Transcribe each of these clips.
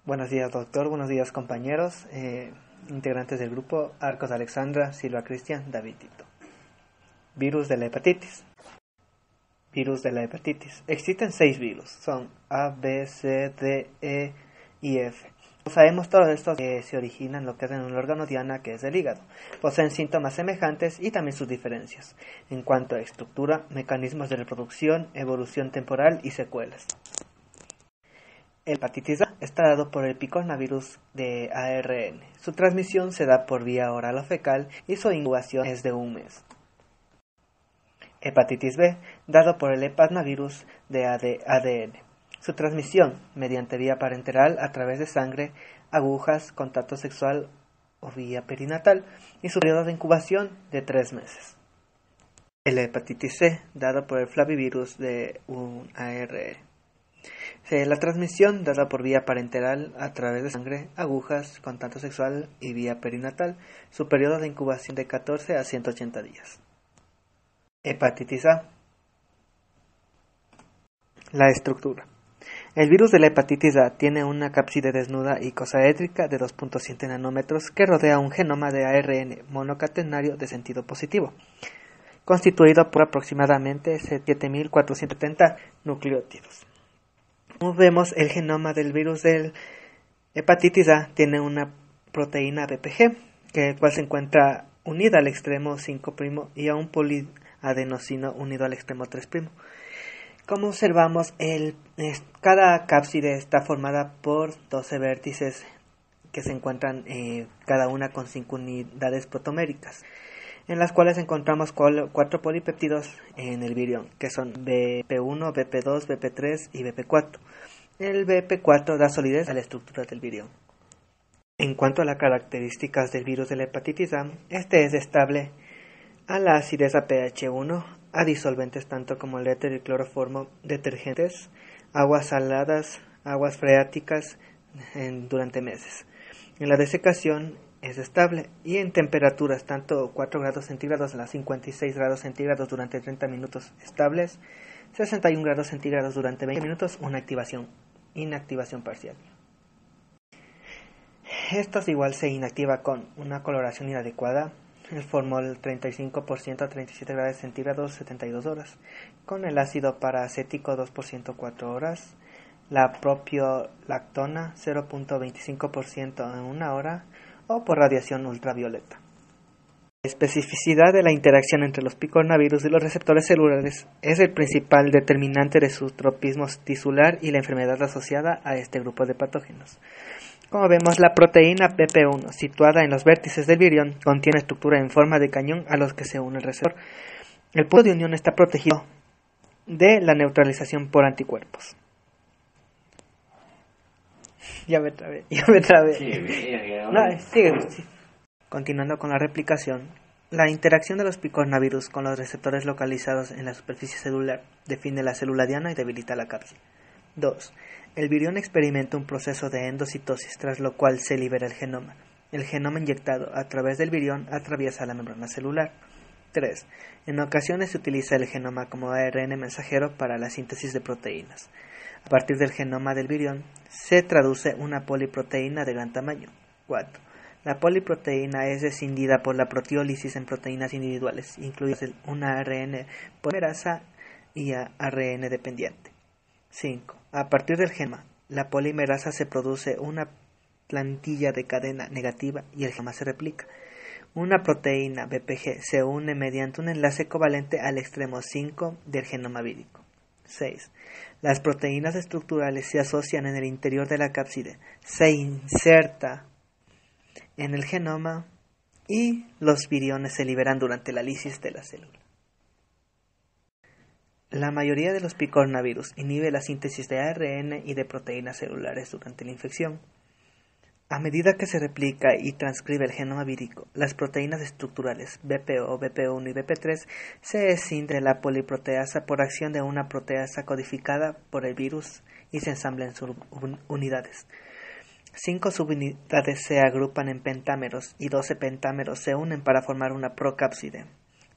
Buenos días, doctor. Buenos días, compañeros, integrantes del grupo Arcos Alexandra, Silva Cristian, David Tito. Virus de la hepatitis. Virus de la hepatitis. Existen 6 virus. Son A, B, C, D, E y F. Sabemos todos estos que se originan lo que es en un órgano diana, que es el hígado. Poseen síntomas semejantes y también sus diferencias en cuanto a estructura, mecanismos de reproducción, evolución temporal y secuelas. El hepatitis A está dado por el picornavirus de ARN. Su transmisión se da por vía oral o fecal y su incubación es de un mes. Hepatitis B, dado por el hepatnavirus de ADN. Su transmisión mediante vía parenteral a través de sangre, agujas, contacto sexual o vía perinatal y su periodo de incubación de 3 meses. El hepatitis C, dado por el flavivirus de un ARN. La transmisión dada por vía parenteral a través de sangre, agujas, contacto sexual y vía perinatal. Su periodo de incubación de 14 a 180 días. Hepatitis A. La estructura. El virus de la hepatitis A tiene una cápside desnuda icosaédrica de 2.7 nanómetros que rodea un genoma de ARN monocatenario de sentido positivo, constituido por aproximadamente 7.470 nucleótidos. Como vemos, el genoma del virus de hepatitis A tiene una proteína BPG, el cual se encuentra unida al extremo 5' y a un poliadenosino unido al extremo 3'. Como observamos, cada cápside está formada por 12 vértices que se encuentran cada una con 5 unidades protoméricas, en las cuales encontramos 4 polipéptidos en el virión, que son BP1, BP2, BP3 y BP4. El BP4 da solidez a la estructura del virión. En cuanto a las características del virus de la hepatitis A, este es estable a la acidez a pH 1, a disolventes tanto como el éter y cloroformo, detergentes, aguas saladas, aguas freáticas durante meses. En la desecación es estable y en temperaturas tanto 4 grados centígrados a 56 grados centígrados durante 30 minutos estables, 61 grados centígrados durante 20 minutos, una inactivación parcial. Esto igual se inactiva con una coloración inadecuada, el formol 35% a 37 grados centígrados 72 horas, con el ácido paracético 2% 4 horas, la propiolactona 0.25% en 1 hora, o por radiación ultravioleta. La especificidad de la interacción entre los picornavirus y los receptores celulares es el principal determinante de su tropismo tisular y la enfermedad asociada a este grupo de patógenos. Como vemos, la proteína BP1, situada en los vértices del virión, contiene estructura en forma de cañón a los que se une el receptor. El punto de unión está protegido de la neutralización por anticuerpos. Ya me trabé. Sigue. Continuando con la replicación, la interacción de los picornavirus con los receptores localizados en la superficie celular define la célula diana y debilita la cápside. 2. El virión experimenta un proceso de endocitosis, tras lo cual se libera el genoma. El genoma inyectado a través del virión atraviesa la membrana celular. 3. En ocasiones se utiliza el genoma como ARN mensajero para la síntesis de proteínas. A partir del genoma del virión se traduce una poliproteína de gran tamaño. 4. La poliproteína es escindida por la proteólisis en proteínas individuales, incluidas una ARN polimerasa y ARN dependiente. 5. A partir del genoma, la polimerasa se produce una plantilla de cadena negativa y el genoma se replica. Una proteína BPG se une mediante un enlace covalente al extremo 5 del genoma vírico. 6. Las proteínas estructurales se asocian en el interior de la cápside, se inserta en el genoma y los viriones se liberan durante la lisis de la célula. La mayoría de los picornavirus inhibe la síntesis de ARN y de proteínas celulares durante la infección. A medida que se replica y transcribe el genoma vírico, las proteínas estructurales BPO, BP1 y BP3 se escinden de la poliproteasa por acción de una proteasa codificada por el virus y se ensamblan en subunidades. 5 subunidades se agrupan en pentámeros y 12 pentámeros se unen para formar una procápside.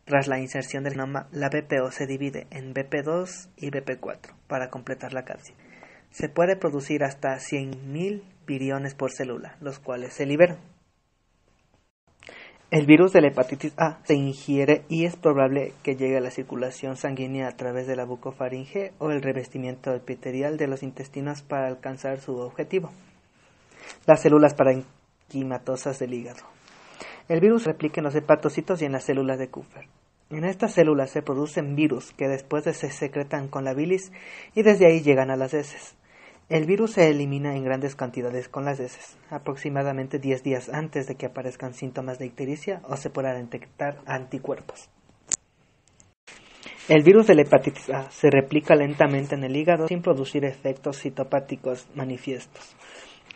Tras la inserción del genoma, la BPO se divide en BP2 y BP4 para completar la cápside. Se puede producir hasta 100.000 viriones por célula, los cuales se liberan. El virus de la hepatitis A se ingiere y es probable que llegue a la circulación sanguínea a través de la bucofaringe o el revestimiento epitelial de los intestinos para alcanzar su objetivo, las células parenquimatosas del hígado. El virus se replica en los hepatocitos y en las células de Kupffer. En estas células se producen virus que después se secretan con la bilis y desde ahí llegan a las heces. El virus se elimina en grandes cantidades con las heces, aproximadamente 10 días antes de que aparezcan síntomas de ictericia o se puedan detectar anticuerpos. El virus de la hepatitis A se replica lentamente en el hígado sin producir efectos citopáticos manifiestos.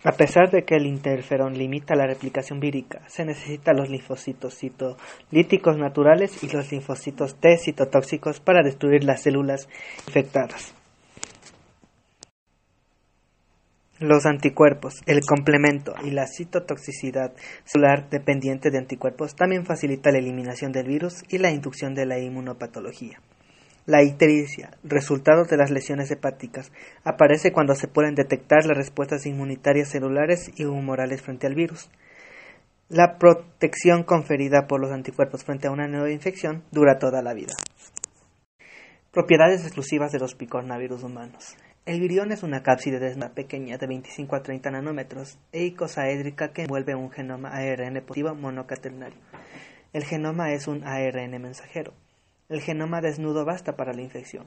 A pesar de que el interferón limita la replicación vírica, se necesitan los linfocitos citolíticos naturales y los linfocitos T citotóxicos para destruir las células infectadas. Los anticuerpos, el complemento y la citotoxicidad celular dependiente de anticuerpos también facilita la eliminación del virus y la inducción de la inmunopatología. La ictericia, resultado de las lesiones hepáticas, aparece cuando se pueden detectar las respuestas inmunitarias celulares y humorales frente al virus. La protección conferida por los anticuerpos frente a una nueva infección dura toda la vida. Propiedades exclusivas de los picornavirus humanos. El virión es una cápside desnuda pequeña de 25 a 30 nanómetros e icosaédrica que envuelve un genoma ARN positivo monocatenario. El genoma es un ARN mensajero. El genoma desnudo basta para la infección.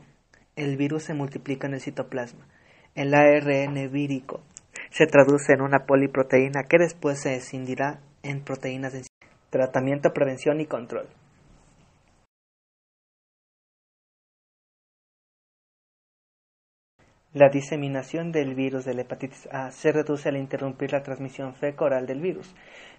El virus se multiplica en el citoplasma. El ARN vírico se traduce en una poliproteína que después se escindirá en proteínas de tratamiento, prevención y control. La diseminación del virus de la hepatitis A se reduce al interrumpir la transmisión fecal-oral del virus.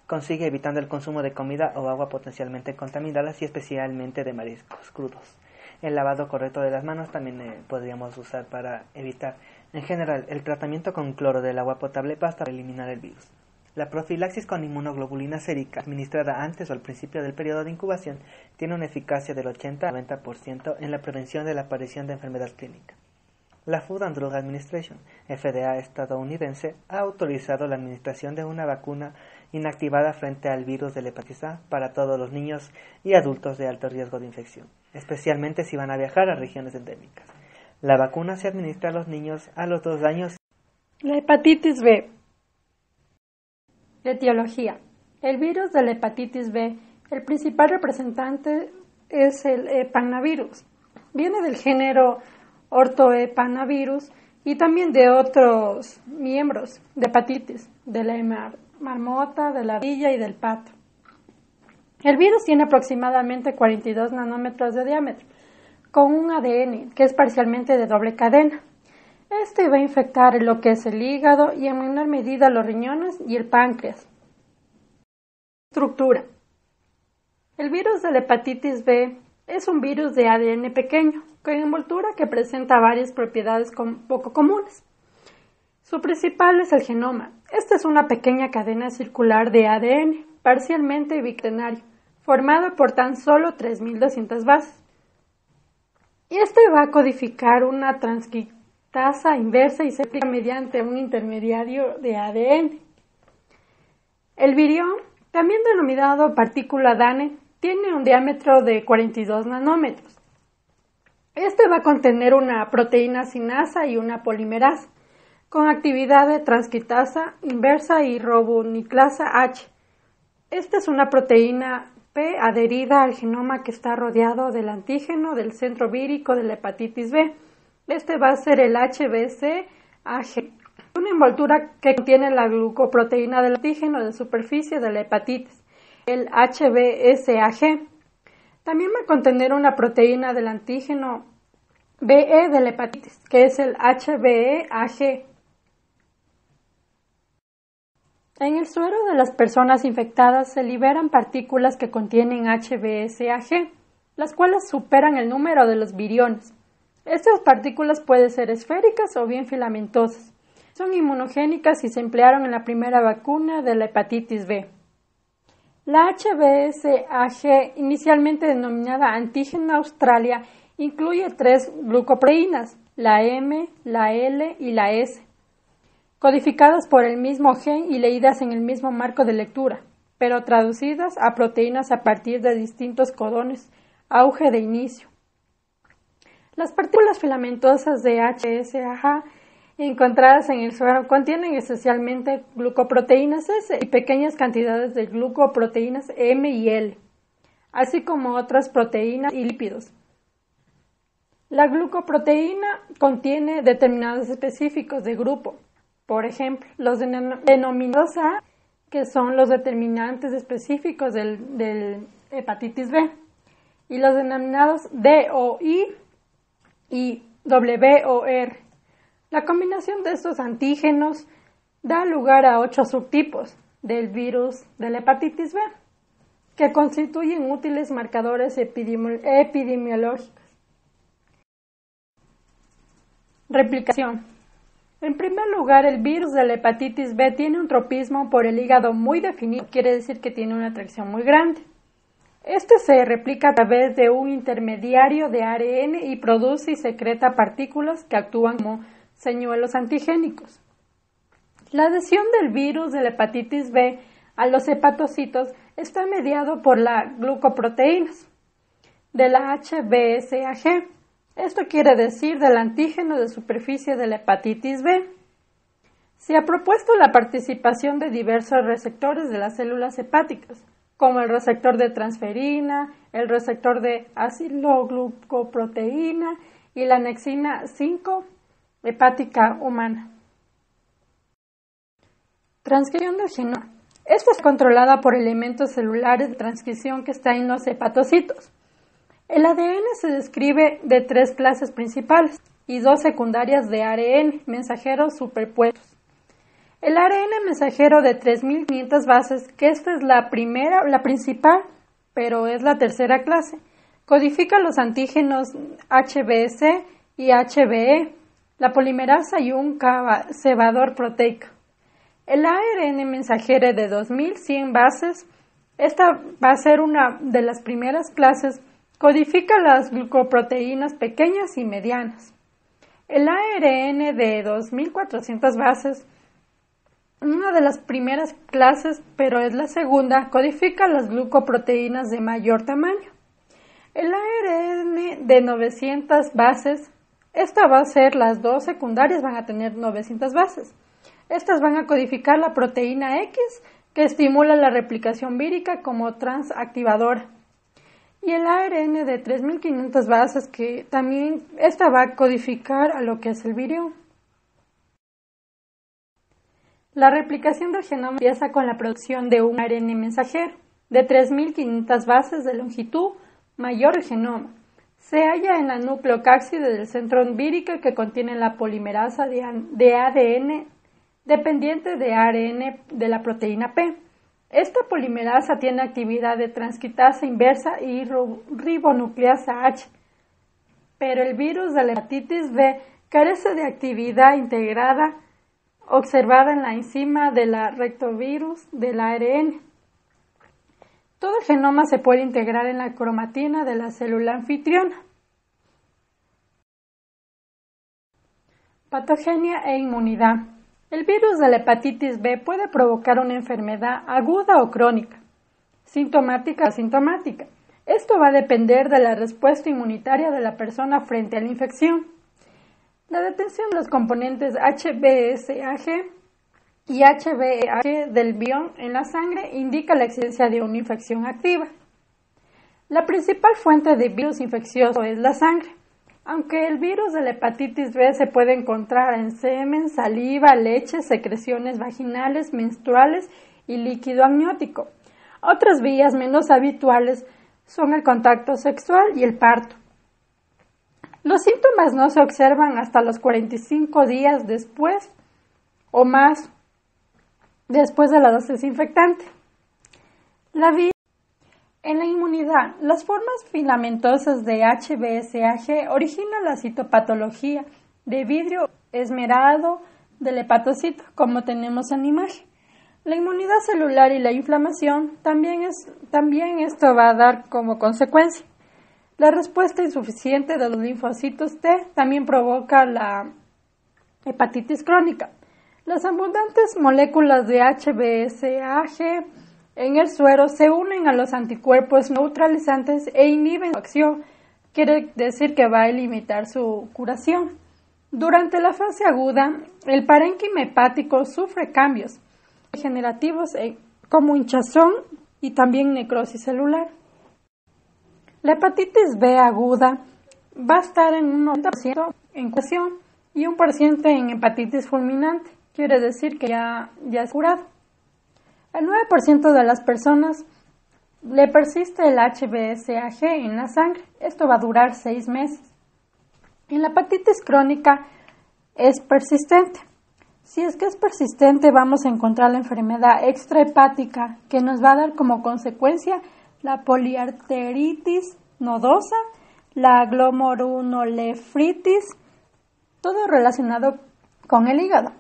Consigue evitando el consumo de comida o agua potencialmente contaminadas y especialmente de mariscos crudos. El lavado correcto de las manos también podríamos usar para evitar. En general, el tratamiento con cloro del agua potable basta para eliminar el virus. La profilaxis con inmunoglobulina sérica, administrada antes o al principio del periodo de incubación, tiene una eficacia del 80 a 90% en la prevención de la aparición de enfermedad clínica. La Food and Drug Administration, FDA estadounidense, ha autorizado la administración de una vacuna inactivada frente al virus de la hepatitis A para todos los niños y adultos de alto riesgo de infección, especialmente si van a viajar a regiones endémicas. La vacuna se administra a los niños a los 2 años. La hepatitis B. Etiología. El virus de la hepatitis B, el principal representante es el Epanavirus. Viene del género Ortoepanavirus y también de otros miembros de hepatitis, de la marmota, de la ardilla y del pato. El virus tiene aproximadamente 42 nanómetros de diámetro, con un ADN que es parcialmente de doble cadena. Este va a infectar lo que es el hígado y en menor medida los riñones y el páncreas. Estructura. El virus de la hepatitis B es un virus de ADN pequeño, con envoltura que presenta varias propiedades poco comunes. Su principal es el genoma. Esta es una pequeña cadena circular de ADN, parcialmente bicatenario, formado por tan solo 3.200 bases. Y este va a codificar una transcriptasa inversa y se aplica mediante un intermediario de ADN. El virión, también denominado partícula DANE, tiene un diámetro de 42 nanómetros. Este va a contener una proteína sinasa y una polimerasa, con actividad de transcriptasa inversa y ribonucleasa H. Esta es una proteína P adherida al genoma que está rodeado del antígeno del centro vírico de la hepatitis B. Este va a ser el HBsAg, una envoltura que contiene la glucoproteína del antígeno de superficie de la hepatitis, el HBsAg. También va a contener una proteína del antígeno BE de la hepatitis, que es el HBeAg. En el suero de las personas infectadas se liberan partículas que contienen HBsAg, las cuales superan el número de los viriones. Estas partículas pueden ser esféricas o bien filamentosas. Son inmunogénicas y se emplearon en la primera vacuna de la hepatitis B. La HBsAg, inicialmente denominada antígeno Australia, incluye 3 glucoproteínas, la M, la L y la S. codificadas por el mismo gen y leídas en el mismo marco de lectura, pero traducidas a proteínas a partir de distintos codones, auge de inicio. Las partículas filamentosas de HSAG encontradas en el suero contienen esencialmente glucoproteínas S y pequeñas cantidades de glucoproteínas M y L, así como otras proteínas y lípidos. La glucoproteína contiene determinados específicos de grupo, por ejemplo, los denominados A, que son los determinantes específicos del hepatitis B, y los denominados D o I y W o R. La combinación de estos antígenos da lugar a 8 subtipos del virus de la hepatitis B, que constituyen útiles marcadores epidemiológicos. Replicación. En primer lugar, el virus de la hepatitis B tiene un tropismo por el hígado muy definido, quiere decir que tiene una atracción muy grande. Este se replica a través de un intermediario de ARN y produce y secreta partículas que actúan como señuelos antigénicos. La adhesión del virus de la hepatitis B a los hepatocitos está mediado por las glucoproteínas de la HBsAg. Esto quiere decir del antígeno de superficie de la hepatitis B. Se ha propuesto la participación de diversos receptores de las células hepáticas, como el receptor de transferina, el receptor de aciloglucoproteína y la anexina 5 hepática humana. Transcripción del genoma. Esta es controlada por elementos celulares de transcripción que están en los hepatocitos. El ADN se describe de 3 clases principales y 2 secundarias de ARN mensajeros superpuestos. El ARN mensajero de 3.500 bases, que esta es la principal, pero es la tercera clase, codifica los antígenos HBS y HBE, la polimerasa y un cebador proteico. El ARN mensajero de 2.100 bases, esta va a ser una de las primeras clases, codifica las glucoproteínas pequeñas y medianas. El ARN de 2.400 bases, una de las primeras clases, pero es la segunda, codifica las glucoproteínas de mayor tamaño. El ARN de 900 bases, esta va a ser las 2 secundarias, van a tener 900 bases. Estas van a codificar la proteína X, que estimula la replicación vírica como transactivadora. Y el ARN de 3.500 bases, que también esta va a codificar a lo que es el virión. La replicación del genoma empieza con la producción de un ARN mensajero de 3.500 bases de longitud mayor al genoma. Se halla en la nucleocápside del centro vírico que contiene la polimerasa de ADN dependiente de ARN de la proteína P. Esta polimerasa tiene actividad de transcriptasa inversa y ribonucleasa H, pero el virus de la hepatitis B carece de actividad integrada observada en la enzima de la rectovirus del ARN. Todo el genoma se puede integrar en la cromatina de la célula anfitriona. Patogenia e inmunidad. El virus de la hepatitis B puede provocar una enfermedad aguda o crónica, sintomática o asintomática. Esto va a depender de la respuesta inmunitaria de la persona frente a la infección. La detención de los componentes HBsAg y HBeAg del virión en la sangre indica la existencia de una infección activa. La principal fuente de virus infeccioso es la sangre. Aunque el virus de la hepatitis B se puede encontrar en semen, saliva, leche, secreciones vaginales, menstruales y líquido amniótico. Otras vías menos habituales son el contacto sexual y el parto. Los síntomas no se observan hasta los 45 días después o más después de la dosis infectante. En la inmunidad, las formas filamentosas de HBsAg originan la citopatología de vidrio esmerado del hepatocito, como tenemos en la imagen. La inmunidad celular y la inflamación también esto va a dar como consecuencia. La respuesta insuficiente de los linfocitos T también provoca la hepatitis crónica. Las abundantes moléculas de HBsAg en el suero se unen a los anticuerpos neutralizantes e inhiben su acción. Quiere decir que va a limitar su curación. Durante la fase aguda, el parénquima hepático sufre cambios degenerativos como hinchazón y también necrosis celular. La hepatitis B aguda va a estar en un 90% en curación y un porcentaje en hepatitis fulminante. Quiere decir que ya es curado. El 9% de las personas le persiste el HBsAg en la sangre. Esto va a durar 6 meses. En la hepatitis crónica es persistente. Si es que es persistente, vamos a encontrar la enfermedad extrahepática que nos va a dar como consecuencia la poliarteritis nodosa, la glomerulonefritis, todo relacionado con el hígado.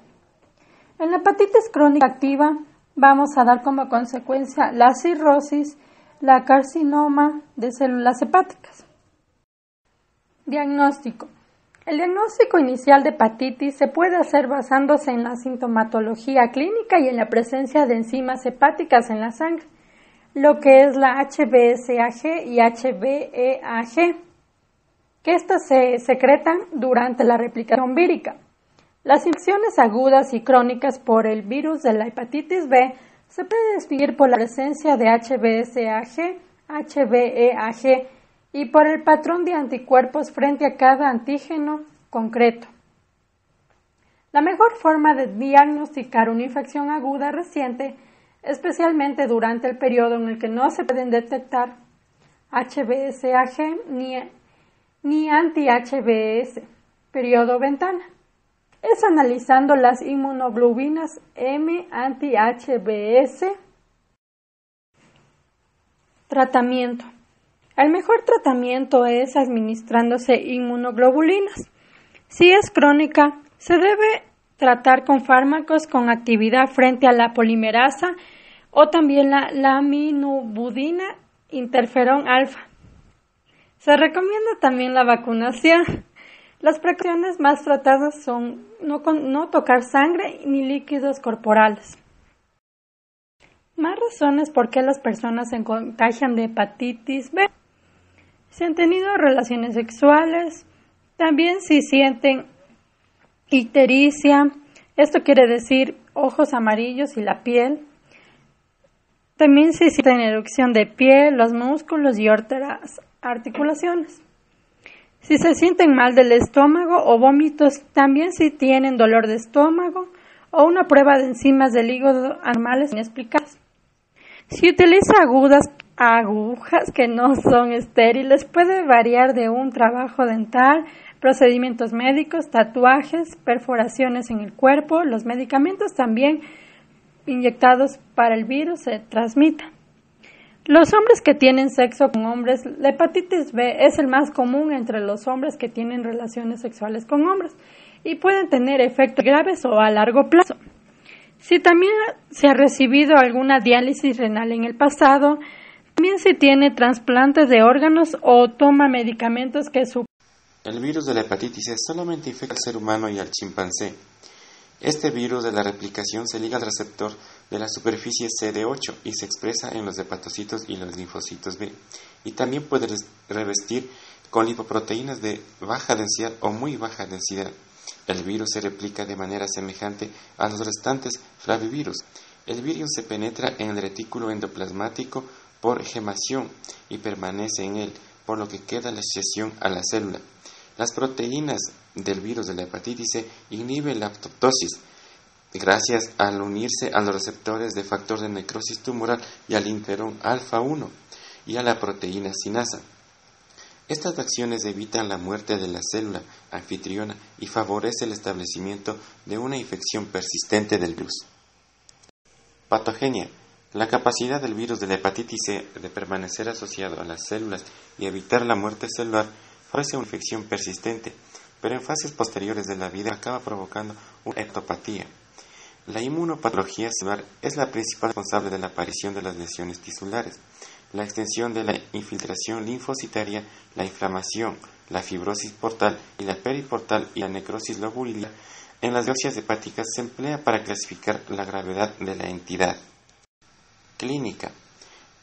En la hepatitis crónica activa vamos a dar como consecuencia la cirrosis, la carcinoma de células hepáticas. Diagnóstico. El diagnóstico inicial de hepatitis se puede hacer basándose en la sintomatología clínica y en la presencia de enzimas hepáticas en la sangre, lo que es la HBsAg y HBeAg, que estas se secretan durante la replicación vírica. Las infecciones agudas y crónicas por el virus de la hepatitis B se puede distinguir por la presencia de HBsAg, HBeAg y por el patrón de anticuerpos frente a cada antígeno concreto. La mejor forma de diagnosticar una infección aguda reciente, especialmente durante el periodo en el que no se pueden detectar HBsAg ni anti-HBs, periodo ventana, es analizando las inmunoglobulinas M anti-HBs. Tratamiento. El mejor tratamiento es administrándose inmunoglobulinas. Si es crónica, se debe tratar con fármacos con actividad frente a la polimerasa o también la laminobudina interferón alfa. Se recomienda también la vacunación. Las precauciones más tratadas son no tocar sangre ni líquidos corporales. Más razones por qué las personas se contagian de hepatitis B. Si han tenido relaciones sexuales, también si sienten ictericia, esto quiere decir ojos amarillos y la piel. También si sienten erupción de piel, los músculos y otras articulaciones. Si se sienten mal del estómago o vómitos, también si tienen dolor de estómago o una prueba de enzimas del hígado anormales inexplicadas. Si utiliza agujas que no son estériles, puede variar de un trabajo dental, procedimientos médicos, tatuajes, perforaciones en el cuerpo. Los medicamentos también inyectados para el virus se transmiten. Los hombres que tienen sexo con hombres, la hepatitis B es el más común entre los hombres que tienen relaciones sexuales con hombres y pueden tener efectos graves o a largo plazo. Si también se ha recibido alguna diálisis renal en el pasado, también se tiene trasplantes de órganos o toma medicamentos que El virus de la hepatitis C solamente infecta al ser humano y al chimpancé. Este virus de la replicación se liga al receptor de la superficie CD8 y se expresa en los hepatocitos y los linfocitos B, y también puede revestir con lipoproteínas de baja densidad o muy baja densidad. El virus se replica de manera semejante a los restantes flavivirus. El virus se penetra en el retículo endoplasmático por gemación y permanece en él, por lo que queda la asociación a la célula. Las proteínas del virus de la hepatitis C inhiben la apoptosis gracias al unirse a los receptores de factor de necrosis tumoral y al interferón alfa 1 y a la proteína sinasa. Estas acciones evitan la muerte de la célula anfitriona y favorece el establecimiento de una infección persistente del virus. Patogenia. La capacidad del virus de la hepatitis C de permanecer asociado a las células y evitar la muerte celular favorece una infección persistente, pero en fases posteriores de la vida acaba provocando una hepatopatía. La inmunopatología celular es la principal responsable de la aparición de las lesiones tisulares, la extensión de la infiltración linfocitaria, la inflamación, la fibrosis portal y la periportal y la necrosis lobular En las biopsias hepáticas se emplea para clasificar la gravedad de la entidad. Clínica.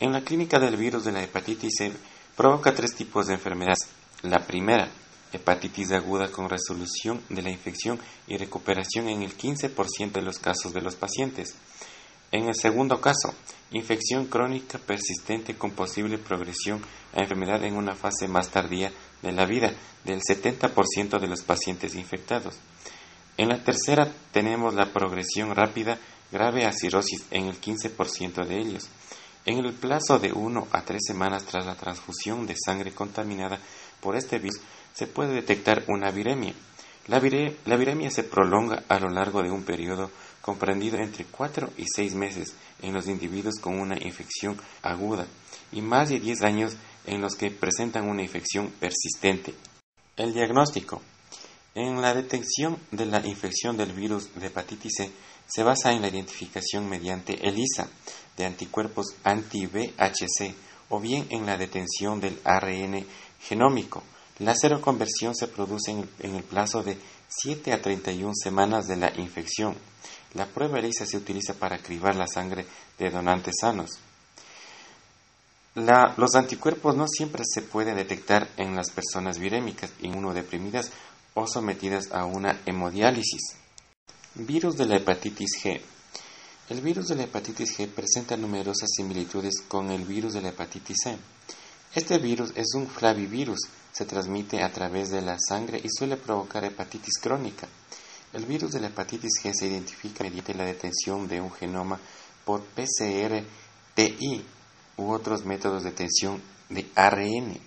En la clínica del virus de la hepatitis C provoca 3 tipos de enfermedades. La primera, hepatitis aguda con resolución de la infección y recuperación en el 15% de los casos de los pacientes. En el segundo caso, infección crónica persistente con posible progresión a enfermedad en una fase más tardía de la vida del 70% de los pacientes infectados. En la tercera tenemos la progresión rápida grave a cirrosis en el 15% de ellos. En el plazo de 1 a 3 semanas tras la transfusión de sangre contaminada por este virus se puede detectar una viremia. La viremia se prolonga a lo largo de un periodo comprendido entre 4 y 6 meses en los individuos con una infección aguda y más de 10 años en los que presentan una infección persistente. El diagnóstico. En la detección de la infección del virus de hepatitis C se basa en la identificación mediante ELISA de anticuerpos anti-VHC o bien en la detención del ARN genómico. La seroconversión se produce en el plazo de 7 a 31 semanas de la infección. La prueba ELISA se utiliza para cribar la sangre de donantes sanos. Los anticuerpos no siempre se pueden detectar en las personas virémicas, inmunodeprimidas o sometidas a una hemodiálisis. Virus de la hepatitis G. El virus de la hepatitis G presenta numerosas similitudes con el virus de la hepatitis C. Este virus es un flavivirus, se transmite a través de la sangre y suele provocar hepatitis crónica. El virus de la hepatitis G se identifica mediante la detención de un genoma por PCR-TI u otros métodos de detención de ARN.